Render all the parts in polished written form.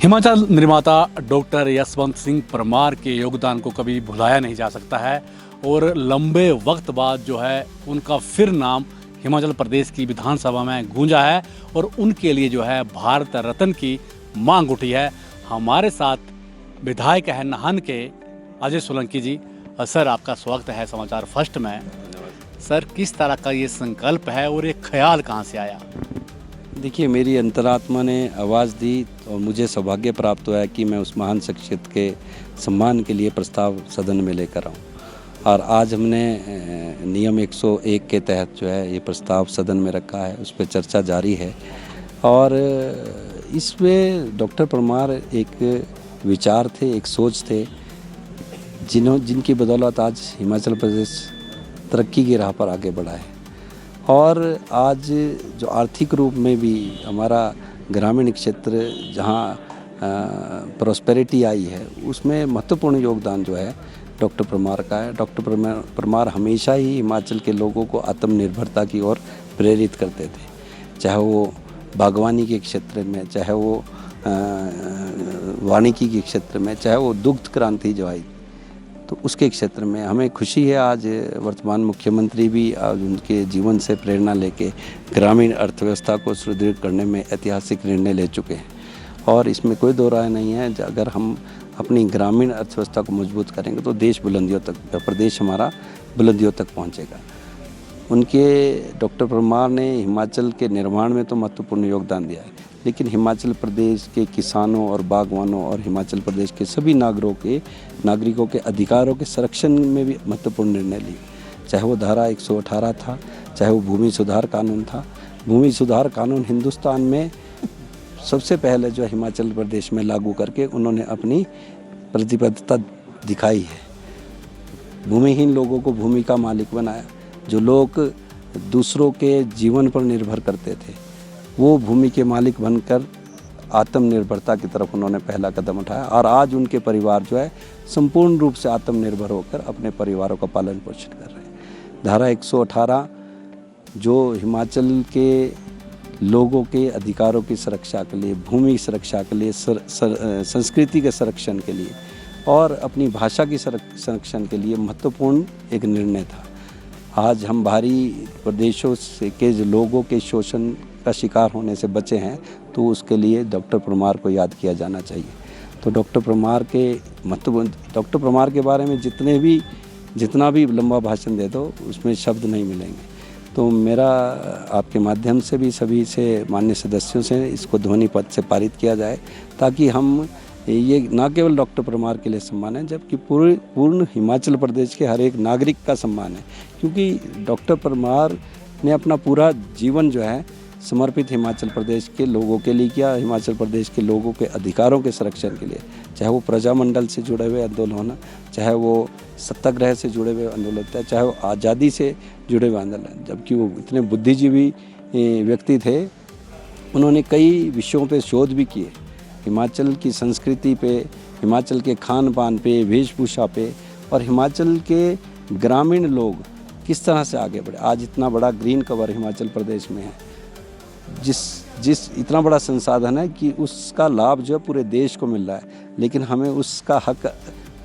हिमाचल निर्माता डॉक्टर यशवंत सिंह परमार के योगदान को कभी भुलाया नहीं जा सकता है और लंबे वक्त बाद जो है उनका फिर नाम हिमाचल प्रदेश की विधानसभा में गूंजा है और उनके लिए जो है भारत रत्न की मांग उठी है। हमारे साथ विधायक है नाहन के अजय सोलंकी जी। सर, आपका स्वागत है समाचार फर्स्ट में। सर, किस तरह का ये संकल्प है और ये ख्याल कहाँ से आया? देखिए, मेरी अंतरात्मा ने आवाज़ दी और मुझे सौभाग्य प्राप्त हुआ है कि मैं उस महान शख्सियत के सम्मान के लिए प्रस्ताव सदन में लेकर आऊँ। और आज हमने नियम 101 के तहत जो है ये प्रस्ताव सदन में रखा है, उस पर चर्चा जारी है। और इसमें डॉक्टर परमार एक विचार थे, एक सोच थे, जिनकी बदौलत आज हिमाचल प्रदेश तरक्की की राह पर आगे बढ़ा है। और आज जो आर्थिक रूप में भी हमारा ग्रामीण क्षेत्र जहाँ प्रॉस्पेरिटी आई है, उसमें महत्वपूर्ण योगदान जो है डॉक्टर परमार का है। डॉक्टर परमार हमेशा ही हिमाचल के लोगों को आत्मनिर्भरता की ओर प्रेरित करते थे, चाहे वो बागवानी के क्षेत्र में, चाहे वो वानिकी के क्षेत्र में, चाहे वो दुग्ध क्रांति जो आई तो उसके क्षेत्र में। हमें खुशी है आज वर्तमान मुख्यमंत्री भी आज उनके जीवन से प्रेरणा लेके ग्रामीण अर्थव्यवस्था को सुदृढ़ करने में ऐतिहासिक निर्णय ले चुके हैं। और इसमें कोई दो राय नहीं है, अगर हम अपनी ग्रामीण अर्थव्यवस्था को मजबूत करेंगे तो देश बुलंदियों तक, प्रदेश हमारा बुलंदियों तक पहुंचेगा। उनके डॉक्टर परमार ने हिमाचल के निर्माण में तो महत्वपूर्ण योगदान दिया है, लेकिन हिमाचल प्रदेश के किसानों और बागवानों और हिमाचल प्रदेश के सभी नागरिकों के अधिकारों के संरक्षण में भी महत्वपूर्ण निर्णय लिए। चाहे वो धारा 118 था, चाहे वो भूमि सुधार कानून था। भूमि सुधार कानून हिंदुस्तान में सबसे पहले जो हिमाचल प्रदेश में लागू करके उन्होंने अपनी प्रतिबद्धता दिखाई है। भूमिहीन लोगों को भूमि का मालिक बनाया। जो लोग दूसरों के जीवन पर निर्भर करते थे, वो भूमि के मालिक बनकर आत्मनिर्भरता की तरफ उन्होंने पहला कदम उठाया। और आज उनके परिवार जो है संपूर्ण रूप से आत्मनिर्भर होकर अपने परिवारों का पालन पोषण कर रहे हैं। धारा 118 जो हिमाचल के लोगों के अधिकारों की सुरक्षा के लिए, भूमि सुरक्षा के लिए, संस्कृति के संरक्षण के लिए और अपनी भाषा की संरक्षण के लिए महत्वपूर्ण एक निर्णय था। आज हम बाहरी प्रदेशों से के लोगों के शोषण का शिकार होने से बचे हैं, तो उसके लिए डॉक्टर परमार को याद किया जाना चाहिए। तो डॉक्टर परमार के बारे में जितना भी लंबा भाषण दे दो, उसमें शब्द नहीं मिलेंगे। तो मेरा आपके माध्यम से भी सभी से, माननीय सदस्यों से, इसको ध्वनि पद से पारित किया जाए, ताकि हम ये ना केवल डॉक्टर परमार के लिए सम्मान है, जबकि पूर्ण हिमाचल प्रदेश के हर एक नागरिक का सम्मान है। क्योंकि डॉक्टर परमार ने अपना पूरा जीवन जो है समर्पित हिमाचल प्रदेश के लोगों के लिए किया, हिमाचल प्रदेश के लोगों के अधिकारों के संरक्षण के लिए। चाहे वो प्रजामंडल से जुड़े हुए आंदोलन, चाहे वो सत्याग्रह से जुड़े हुए आंदोलन, चाहे वो आज़ादी से जुड़े हुए आंदोलन। जबकि वो इतने बुद्धिजीवी व्यक्ति थे, उन्होंने कई विषयों पे शोध भी किए, हिमाचल की संस्कृति पे, हिमाचल के खान पान पे, वेशभूषा पे, और हिमाचल के ग्रामीण लोग किस तरह से आगे बढ़े। आज इतना बड़ा ग्रीन कवर हिमाचल प्रदेश में है, जिस इतना बड़ा संसाधन है कि उसका लाभ जो है पूरे देश को मिल रहा है, लेकिन हमें उसका हक,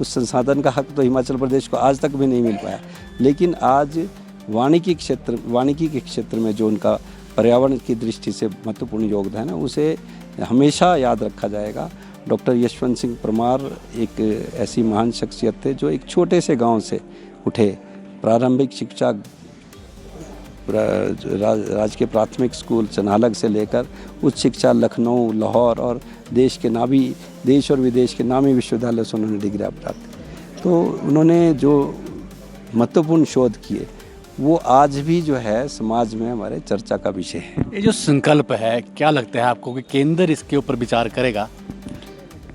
उस संसाधन का हक तो हिमाचल प्रदेश को आज तक भी नहीं मिल पाया। लेकिन आज वानिकी के क्षेत्र में जो उनका पर्यावरण की दृष्टि से महत्वपूर्ण योगदान है, उसे हमेशा याद रखा जाएगा। डॉक्टर यशवंत सिंह परमार एक ऐसी महान शख्सियत थे जो एक छोटे से गांव से उठे। प्रारंभिक शिक्षा राजकीय प्राथमिक स्कूल चनालग से लेकर उच्च शिक्षा लखनऊ, लाहौर और देश और विदेश के नामी विश्वविद्यालयों से उन्होंने डिग्रियाँ प्राप्त। तो उन्होंने जो महत्वपूर्ण शोध किए, वो आज भी जो है समाज में हमारे चर्चा का विषय है। ये जो संकल्प है, क्या लगता है आपको कि केंद्र इसके ऊपर विचार करेगा?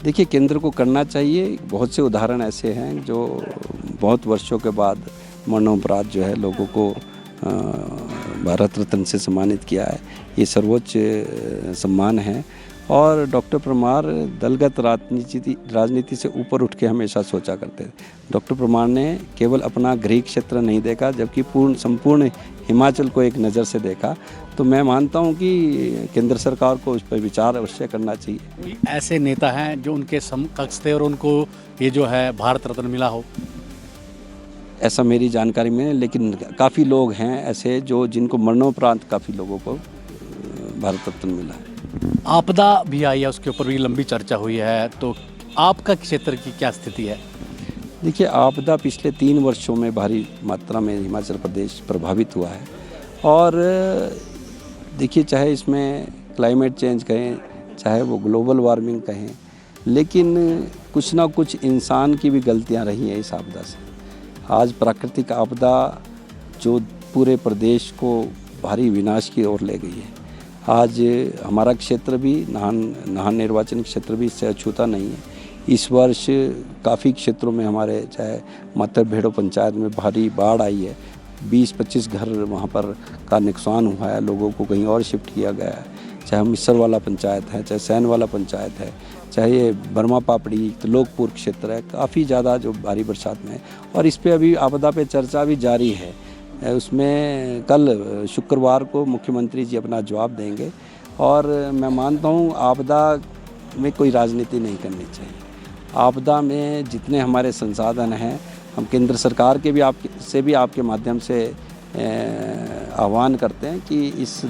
देखिए, केंद्र को करना चाहिए। बहुत से उदाहरण ऐसे हैं जो बहुत वर्षों के बाद मरणोपरांत जो है लोगों को भारत रत्न से सम्मानित किया है। ये सर्वोच्च सम्मान है और डॉक्टर परमार दलगत राजनीति से ऊपर उठ के हमेशा सोचा करते थे। डॉक्टर परमार ने केवल अपना गृह क्षेत्र नहीं देखा, जबकि संपूर्ण हिमाचल को एक नज़र से देखा। तो मैं मानता हूं कि केंद्र सरकार को उस पर विचार अवश्य करना चाहिए। कोई ऐसे नेता हैं जो उनके समकक्ष थे और उनको ये जो है भारत रत्न मिला हो? ऐसा मेरी जानकारी में है, लेकिन काफ़ी लोग हैं ऐसे जो जिनको मरणोपरांत काफ़ी लोगों को भारत रत्न मिला है। आपदा भी आई है, उसके ऊपर भी लंबी चर्चा हुई है, तो आपका क्षेत्र की क्या स्थिति है? देखिए, आपदा पिछले 3 वर्षों में भारी मात्रा में हिमाचल प्रदेश प्रभावित हुआ है। और देखिए, चाहे इसमें क्लाइमेट चेंज कहें, चाहे वो ग्लोबल वार्मिंग कहें, लेकिन कुछ ना कुछ इंसान की भी गलतियां रही हैं इस आपदा से। आज प्राकृतिक आपदा जो पूरे प्रदेश को भारी विनाश की ओर ले गई है। आज हमारा क्षेत्र भी नाहन निर्वाचन क्षेत्र भी इससे अछूता नहीं है। इस वर्ष काफ़ी क्षेत्रों में हमारे, चाहे मातर भेड़ो पंचायत में भारी बाढ़ आई है, 20-25 घर वहाँ पर का नुकसान हुआ है, लोगों को कहीं और शिफ्ट किया गया है। चाहे मिस्सर वाला पंचायत है, चाहे सैन वाला पंचायत है, चाहे ये बर्मा पापड़ी त्रिलोकपुर क्षेत्र है, काफ़ी ज़्यादा जो भारी बरसात में है। और इस पे अभी आपदा पे चर्चा भी जारी है। उसमें कल शुक्रवार को मुख्यमंत्री जी अपना जवाब देंगे। और मैं मानता हूँ आपदा में कोई राजनीति नहीं करनी चाहिए। आपदा में जितने हमारे संसाधन हैं, हम केंद्र सरकार के भी आपके माध्यम से आह्वान करते हैं कि इस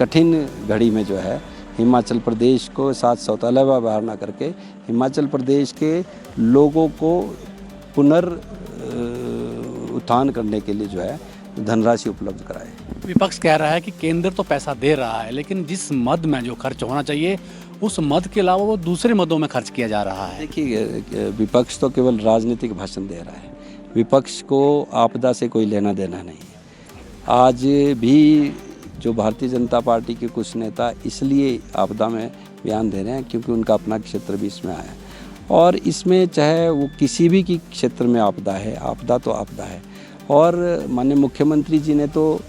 कठिन घड़ी में जो है हिमाचल प्रदेश को साथ सौतेला व्यवहार ना करके हिमाचल प्रदेश के लोगों को उत्थान करने के लिए जो है धनराशि उपलब्ध कराए। विपक्ष कह रहा है कि केंद्र तो पैसा दे रहा है, लेकिन जिस मद में जो खर्च होना चाहिए उस मद के अलावा वो दूसरे मदों में खर्च किया जा रहा है। देखिए, विपक्ष तो केवल राजनीतिक भाषण दे रहा है। विपक्ष को आपदा से कोई लेना देना नहीं है। आज भी जो भारतीय जनता पार्टी के कुछ नेता इसलिए आपदा में बयान दे रहे हैं क्योंकि उनका अपना क्षेत्र भी इसमें आया। और इसमें चाहे वो किसी भी की क्षेत्र में आपदा है, आपदा तो आपदा है। और माननीय मुख्यमंत्री जी ने तो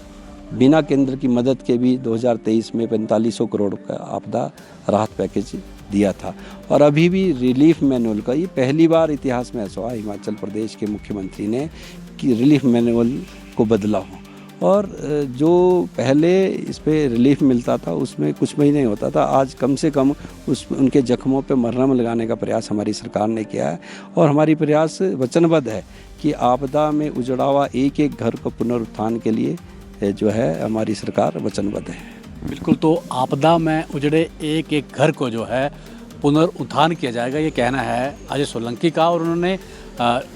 बिना केंद्र की मदद के भी 2023 में 4500 करोड़ का आपदा राहत पैकेज दिया था। और अभी भी रिलीफ मैनुअल का, ये पहली बार इतिहास में ऐसा हुआ हिमाचल प्रदेश के मुख्यमंत्री ने कि रिलीफ मैनुअल को बदला हो। और जो पहले इस पे रिलीफ मिलता था उसमें कुछ महीने होता था, आज कम से कम उनके जख्मों पे मरहम लगाने का प्रयास हमारी सरकार ने किया है। और हमारी प्रयास वचनबद्ध है कि आपदा में उजड़ा हुआ एक एक घर को पुनरुत्थान के लिए जो है हमारी सरकार वचनबद्ध है। बिल्कुल, तो आपदा में उजड़े एक एक घर को जो है पुनरुत्थान किया जाएगा, ये कहना है अजय सोलंकी का। और उन्होंने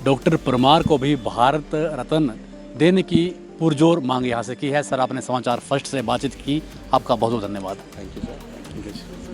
डॉक्टर परमार को भी भारत रत्न देने की पुरजोर मांग यहाँ से की है। सर, आपने समाचार फर्स्ट से बातचीत की, आपका बहुत बहुत धन्यवाद। Thank you sir.